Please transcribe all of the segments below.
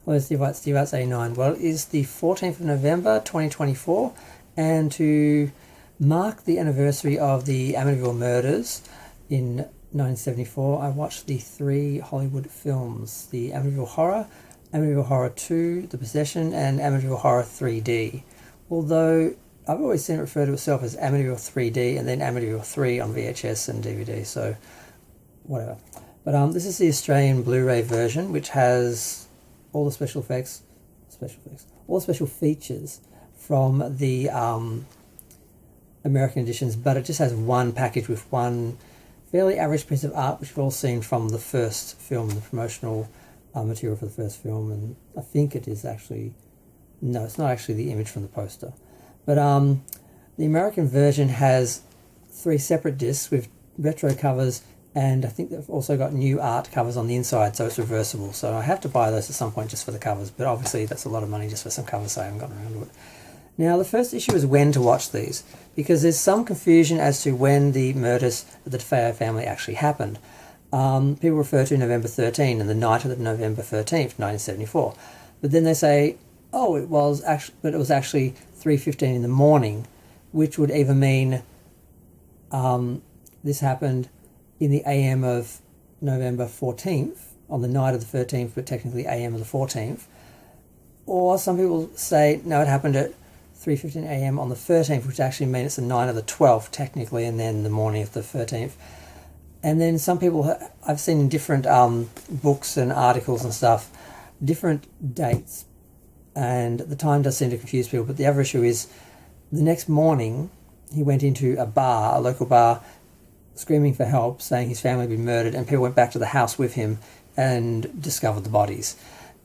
Hello, Steve Arts 89. Well, it is the 14th of November 2024, and to mark the anniversary of the Amityville murders in 1974, I watched the three Hollywood films: the Amityville Horror 2, The Possession, and Amityville Horror 3D. Although I've always seen it refer to itself as Amityville 3D and then Amityville 3 on VHS and DVD, so whatever. But this is the Australian Blu-ray version, which has all the special features from the American editions, but it just has one package with one fairly average piece of art, which we've all seen from the first film, the promotional material for the first film, and I think it is actually, no, it's not actually the image from the poster. But the American version has three separate discs with retro covers, and I think they've also got new art covers on the inside, so it's reversible. So I have to buy those at some point just for the covers, but obviously that's a lot of money just for some covers, so I haven't gotten around to it. Now, the first issue is when to watch these, because there's some confusion as to when the murders of the DeFeo family actually happened. People refer to November 13 and the night of the November 13th, 1974. But then they say, oh, it was actually 3:15 in the morning, which would either mean this happened in the AM of November 14th, on the night of the 13th, but technically AM of the 14th. Or some people say, no, it happened at 3:15 AM on the 13th, which actually means it's the night of the 12th, technically, and then the morning of the 13th. And then some people, I've seen in different books and articles and stuff, different dates. And the time does seem to confuse people, but the other issue is the next morning he went into a bar, a local bar, screaming for help, saying his family had been murdered, and people went back to the house with him and discovered the bodies.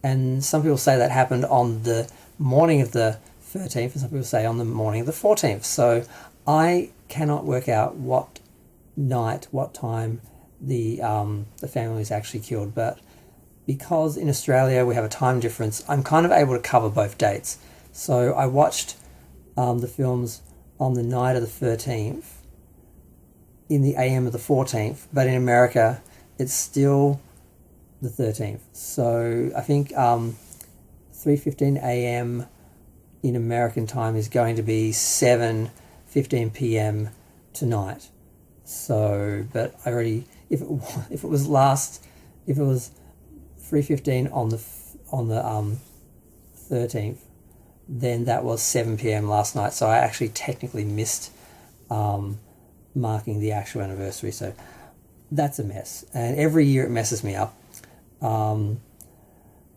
And some people say that happened on the morning of the 13th, and some people say on the morning of the 14th. So I cannot work out what night, what time the family was actually killed, but because in Australia we have a time difference, I'm kind of able to cover both dates. So I watched the films on the night of the 13th, in the AM of the 14th, but in America it's still the 13th. So I think 3:15 AM in American time is going to be 7:15 PM tonight. So, but I already, if it was 3:15 on the 13th, then that was 7 PM last night. So I actually technically missed marking the actual anniversary. So that's a mess, and every year it messes me up. So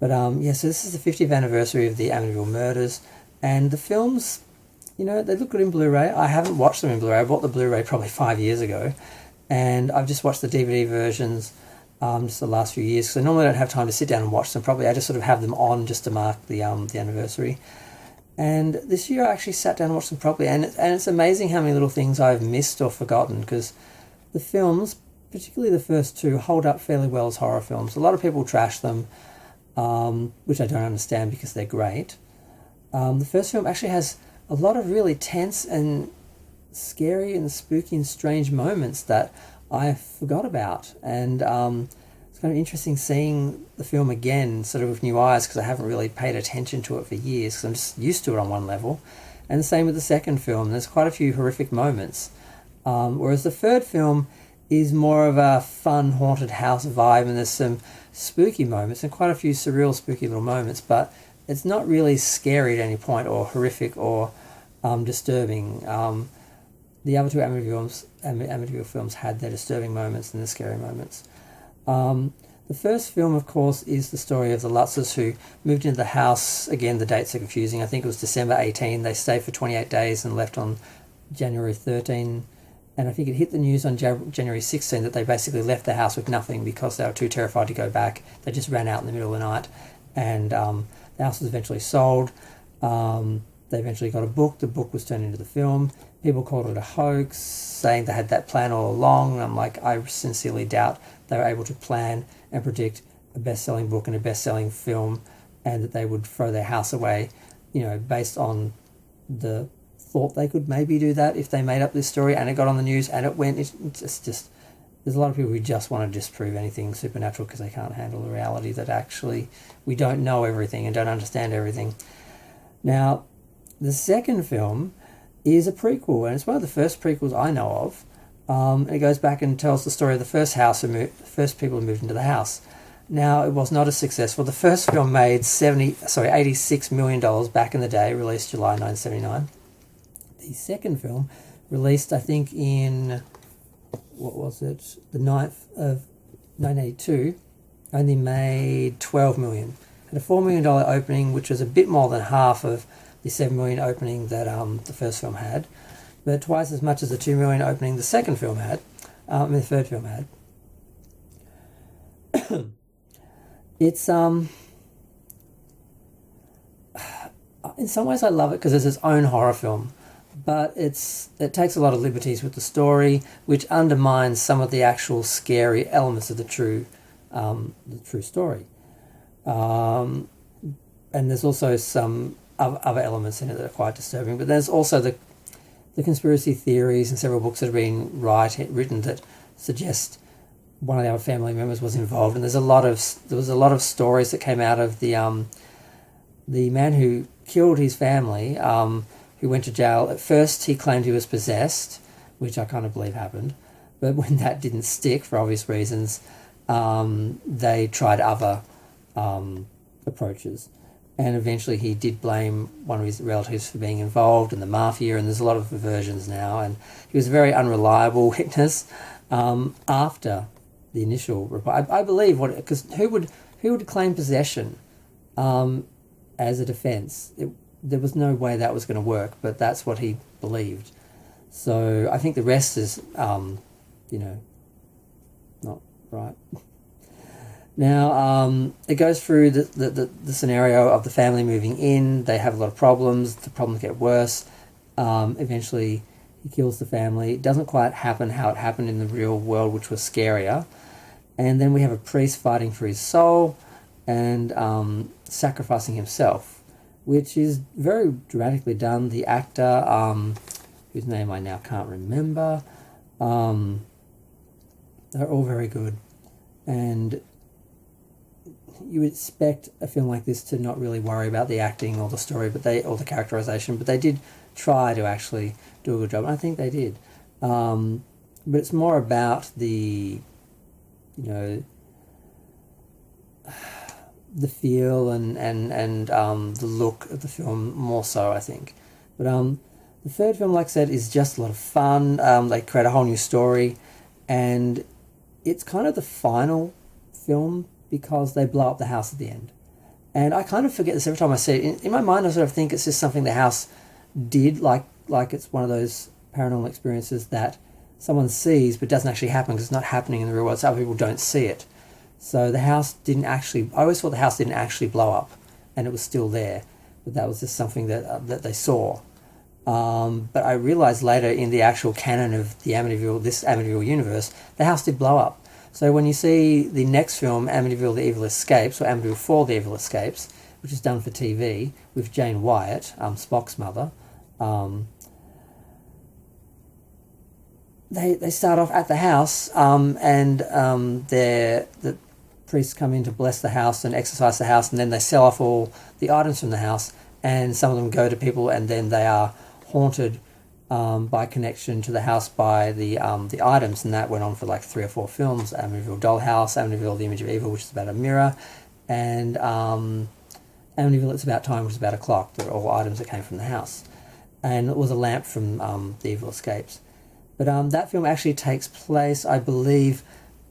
this is the 50th anniversary of the Amityville murders, and the films, they look good in Blu-ray. I haven't watched them in Blu-ray. I bought the Blu-ray probably 5 years ago, and I've just watched the DVD versions just the last few years, because I normally don't have time to sit down and watch them properly. I just sort of have them on just to mark the anniversary. And this year I actually sat down and watched them properly, and it's amazing how many little things I've missed or forgotten, because the films, particularly the first two, hold up fairly well as horror films. A lot of people trash them, which I don't understand because they're great. The first film actually has a lot of really tense and scary and spooky and strange moments that I forgot about, and it's kind of interesting seeing the film again sort of with new eyes, because I haven't really paid attention to it for years, because I'm just used to it on one level. And the same with the second film. There's quite a few horrific moments, whereas the third film is more of a fun haunted house vibe, and there's some spooky moments and quite a few surreal spooky little moments, but it's not really scary at any point or horrific or disturbing. The other two Amityville films had their disturbing moments and their scary moments. The first film, of course, is the story of the Lutzes who moved into the house. Again, the dates are confusing. I think it was December 18. They stayed for 28 days and left on January 13. And I think it hit the news on January 16 that they basically left the house with nothing because they were too terrified to go back. They just ran out in the middle of the night. And the house was eventually sold. They eventually got a book. The book was turned into the film. People called it a hoax, saying they had that plan all along. And I'm like, I sincerely doubt they were able to plan and predict a best-selling book and a best-selling film, and that they would throw their house away, based on the thought they could maybe do that if they made up this story and it got on the news and it went. It's just there's a lot of people who just want to disprove anything supernatural because they can't handle the reality that actually we don't know everything and don't understand everything. Now, the second film is a prequel, and it's one of the first prequels I know of. It goes back and tells the story of the first people who moved into the house. Now, it was not as successful. The first film made $86 million back in the day, released July 1979. The second film, released I think in, the 9th of 1982, only made $12 million. Had a $4 million opening, which was a bit more than half of the $7 million opening that the first film had, but twice as much as the $2 million opening the second film had, the third film had. It's in some ways I love it because it's its own horror film, but it takes a lot of liberties with the story, which undermines some of the actual scary elements of the true story. And there's also some other elements in it that are quite disturbing. But there's also the conspiracy theories and several books that have been written that suggest one of our family members was involved, and there was a lot of stories that came out of the man who killed his family, who went to jail. At first, he claimed he was possessed, which I kind of believe happened, but when that didn't stick for obvious reasons, they tried other approaches, and eventually he did blame one of his relatives for being involved in the mafia, and there's a lot of versions now, and he was a very unreliable witness after the initial report. I believe because who would claim possession as a defense? There was no way that was going to work, but that's what he believed. So I think the rest is, not right. Now, it goes through the scenario of the family moving in. They have a lot of problems. The problems get worse. Eventually, he kills the family. It doesn't quite happen how it happened in the real world, which was scarier. And then we have a priest fighting for his soul and sacrificing himself, which is very dramatically done. The actor, whose name I now can't remember, they're all very good. And you would expect a film like this to not really worry about the acting or the story, or the characterization, but they did try to actually do a good job, and I think they did. But it's more about the feel and the look of the film more so, I think. But the third film, like I said, is just a lot of fun. They create a whole new story, and it's kind of the final film because they blow up the house at the end. And I kind of forget this every time I see it. In my mind, I sort of think it's just something the house did, like it's one of those paranormal experiences that someone sees but doesn't actually happen because it's not happening in the real world, so other people don't see it. So the house didn't actually... I always thought the house didn't actually blow up, and it was still there. But that was just something that they saw. But I realised later in the actual canon of this Amityville universe, the house did blow up. So when you see the next film, Amityville: The Evil Escapes, or Amityville 4: The Evil Escapes, which is done for TV with Jane Wyatt, Spock's mother, they start off at the house, and the priests come in to bless the house and exorcise the house, and then they sell off all the items from the house, and some of them go to people, and then they are haunted by connection to the house by the items, and that went on for like 3 or 4 films. Amityville Dollhouse, Amityville: The Image of Evil, which is about a mirror, and Amityville It's About Time, which is about a clock. They're all items that came from the house, and it was a lamp from The Evil Escapes. But that film actually takes place, I believe,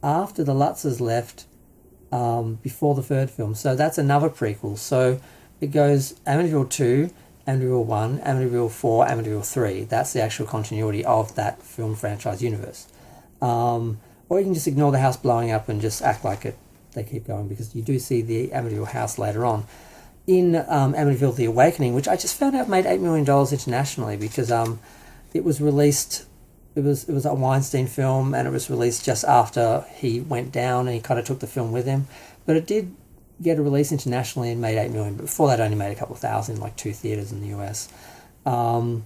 after the Lutzes left, before the third film. So that's another prequel. So it goes Amityville 2, Amityville 1, Amityville 4, Amityville 3. That's the actual continuity of that film franchise universe. Or you can just ignore the house blowing up and just act like they keep going, because you do see the Amityville house later on. In Amityville: The Awakening, which I just found out made $8 million internationally, because it was released... It was a Weinstein film, and it was released just after he went down, and he kind of took the film with him. But it did get a release internationally and made $8 million. But before that, only made a couple of thousand, like 2 theatres in the US. And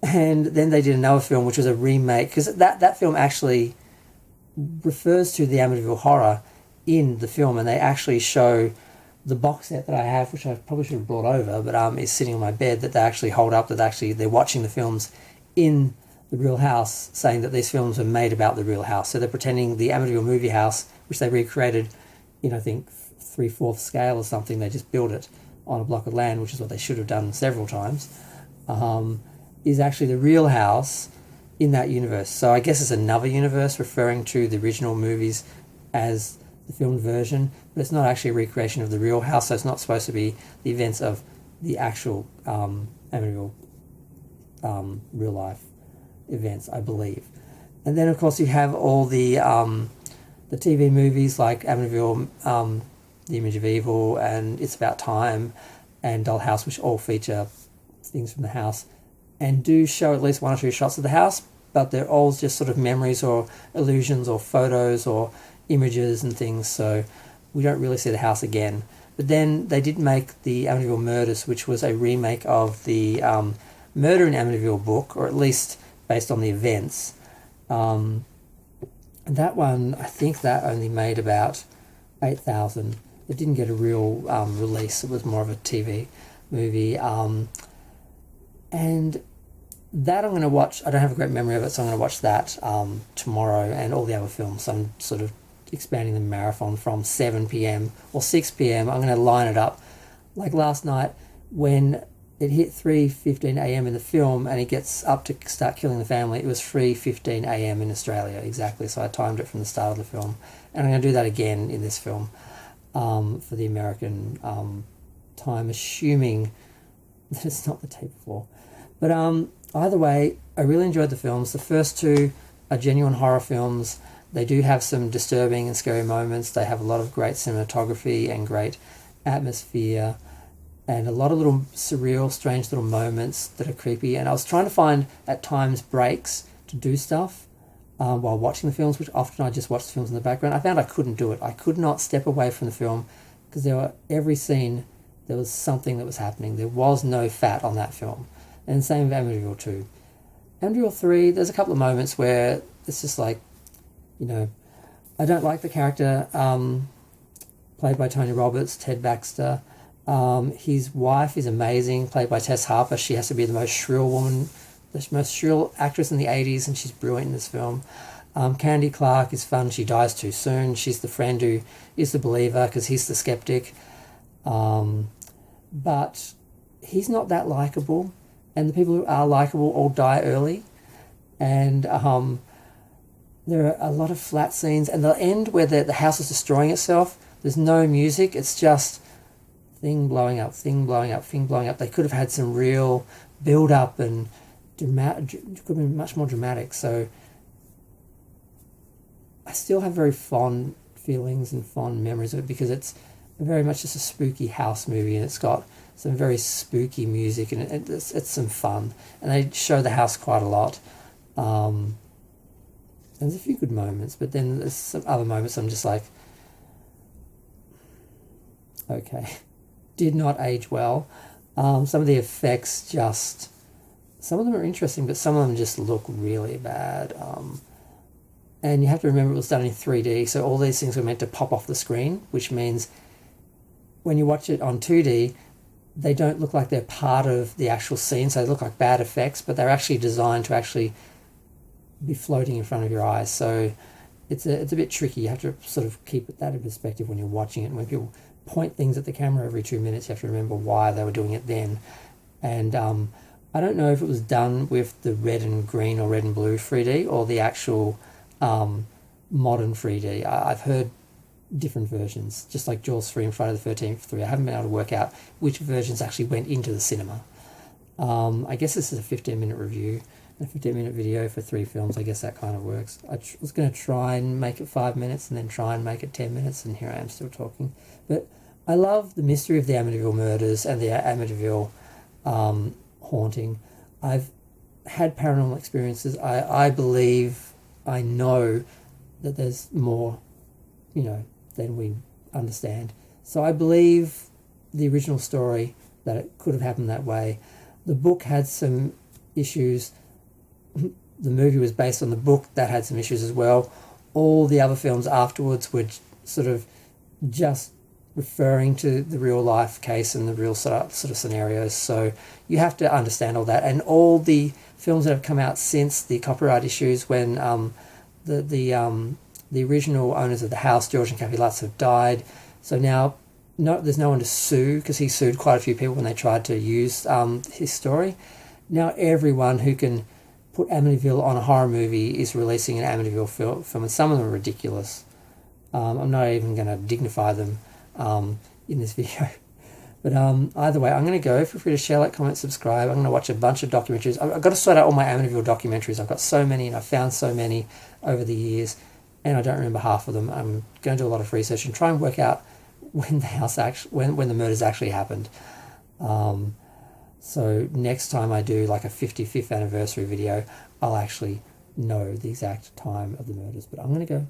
then they did another film, which was a remake, because that film actually refers to the Amityville Horror in the film, and they actually show the box set that I have, which I probably should have brought over, but is sitting on my bed, that they actually hold up, that they're watching the films in the real house, saying that these films were made about the real house. So they're pretending the Amityville movie house, which they recreated in, I think, 3/4 scale or something, they just built it on a block of land, which is what they should have done several times, is actually the real house in that universe. So I guess it's another universe referring to the original movies as the filmed version, but it's not actually a recreation of the real house, so it's not supposed to be the events of the actual Amityville real life events, I believe. And then of course you have all the TV movies like Amityville, The Image of Evil, and It's About Time, and Dollhouse, which all feature things from the house and do show at least one or two shots of the house, but they're all just sort of memories or illusions or photos or images and things, so we don't really see the house again. But then they did make the Amityville Murders, which was a remake of the Murder in Amityville book, or at least based on the events. And that one, I think that only made about 8,000. It didn't get a real release. It was more of a TV movie. And that I'm going to watch. I don't have a great memory of it, so I'm going to watch that tomorrow, and all the other films. I'm sort of expanding the marathon from 7 p.m. or 6 p.m. I'm going to line it up. Like last night, when it hit 3:15 a.m. in the film and it gets up to start killing the family, it was 3:15 a.m. in Australia, exactly. So I timed it from the start of the film. And I'm going to do that again in this film for the American time, assuming that it's not the day before. But either way, I really enjoyed the films. The first two are genuine horror films. They do have some disturbing and scary moments. They have a lot of great cinematography and great atmosphere, and a lot of little surreal, strange little moments that are creepy. And I was trying to find, at times, breaks to do stuff while watching the films, which often I just watched the films in the background. I found I couldn't do it. I could not step away from the film because every scene, there was something that was happening. There was no fat on that film. And same with Amityville 2. Amityville 3, there's a couple of moments where it's just like, I don't like the character played by Tony Roberts, Ted Baxter. His wife is amazing, played by Tess Harper. She has to be the most shrill woman, the most shrill actress in the 80s, and she's brilliant in this film. Candy Clark is fun. She dies too soon. She's the friend who is the believer because he's the skeptic. But he's not that likable, and the people who are likable all die early. And there are a lot of flat scenes, and the end where the house is destroying itself, there's no music, it's just thing blowing up, thing blowing up, thing blowing up. They could have had some real build-up and could have been much more dramatic. So I still have very fond feelings and fond memories of it because it's very much just a spooky house movie, and it's got some very spooky music, and it's some fun. And they show the house quite a lot. There's a few good moments, but then there's some other moments I'm just like, okay, did not age well. Some of the effects some of them are interesting, but some of them just look really bad. And you have to remember it was done in 3D, so all these things were meant to pop off the screen, which means when you watch it on 2D, they don't look like they're part of the actual scene, so they look like bad effects, but they're actually designed to actually be floating in front of your eyes. So it's a bit tricky. You have to sort of keep that in perspective when you're watching it. And when people point things at the camera every 2 minutes, you have to remember why they were doing it then. And I don't know if it was done with the red and green or red and blue 3D or the actual modern 3D. I've heard different versions, just like Jaws 3 and Friday the 13th 3. I haven't been able to work out which versions actually went into the cinema. I guess this is a 15-minute review, a 15-minute video for 3 films. I guess that kind of works. I was going to try and make it 5 minutes and then try and make it 10 minutes, and here I am still talking. But I love the mystery of the Amityville Murders and the Amityville haunting. I've had paranormal experiences. I believe, I know that there's more, than we understand. So I believe the original story, that it could have happened that way. The book had some issues. The movie was based on the book that had some issues as well. all the other films afterwards were sort of just referring to the real life case and the real sort of scenarios. So you have to understand all that, and all the films that have come out since the copyright issues, when the original owners of the house, George and Kathy Lutz, have died. So now there's no one to sue, because he sued quite a few people when they tried to use his story. Now everyone who can put Amityville on a horror movie is releasing an Amityville film, and some of them are ridiculous. I'm not even going to dignify them in this video. But either way, I'm going to go. Feel free to share, like, comment, subscribe. I'm going to watch a bunch of documentaries. I've got to sort out all my Amityville documentaries. I've got so many, and I've found so many over the years, and I don't remember half of them. I'm going to do a lot of research and try and work out when when the murders actually happened. So next time I do like a 55th anniversary video, I'll actually know the exact time of the murders. But I'm going to go.